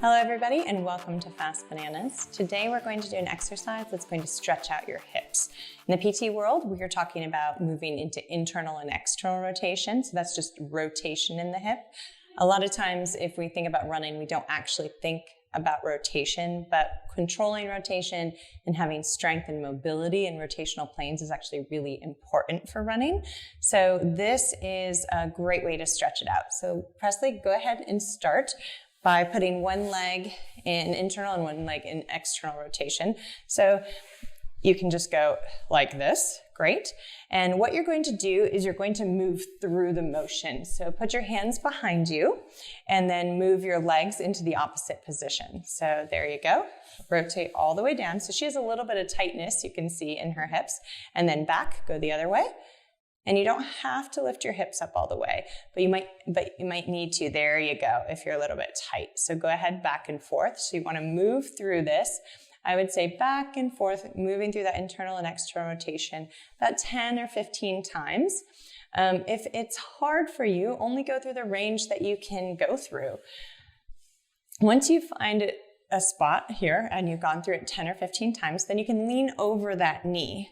Hello everybody and welcome to Fast Bananas. Today we're going to do an exercise that's going to stretch out your hips. In the PT world, we are talking about moving into internal and external rotation. So that's just rotation in the hip. A lot of times if we think about running, we don't actually think about rotation, but controlling rotation and having strength and mobility in rotational planes is actually really important for running. So this is a great way to stretch it out. So Presley, go ahead and start by putting one leg in internal and one leg in external rotation. So you can just go like this, great. And what you're going to do is you're going to move through the motion. So put your hands behind you and then move your legs into the opposite position. So there you go. Rotate all the way down. So she has a little bit of tightness you can see in her hips, and then back, go the other way. And you don't have to lift your hips up all the way, but you might need to. There you go, if you're a little bit tight. So go ahead, back and forth. So you want to move through this. I would say back and forth, moving through that internal and external rotation about 10 or 15 times. If it's hard for you, only go through the range that you can go through. Once you find a spot here and you've gone through it 10 or 15 times, then you can lean over that knee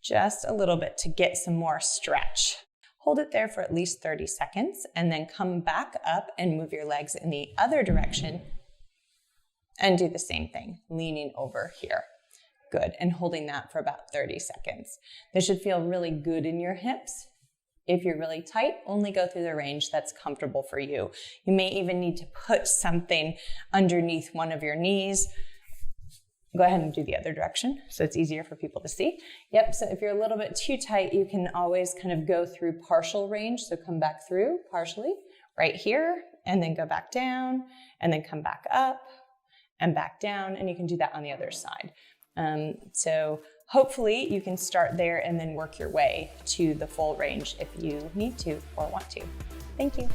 just a little bit to get some more stretch. Hold it there for at least 30 seconds and then come back up and move your legs in the other direction and do the same thing, leaning over here. Good, and holding that for about 30 seconds. This should feel really good in your hips. If you're really tight, only go through the range that's comfortable for you. You may even need to put something underneath one of your knees. Go ahead and do the other direction so it's easier for people to see. Yep, so if you're a little bit too tight, you can always kind of go through partial range. So come back through partially right here and then go back down and then come back up and back down, and you can do that on the other side. So hopefully you can start there and then work your way to the full range if you need to or want to. Thank you.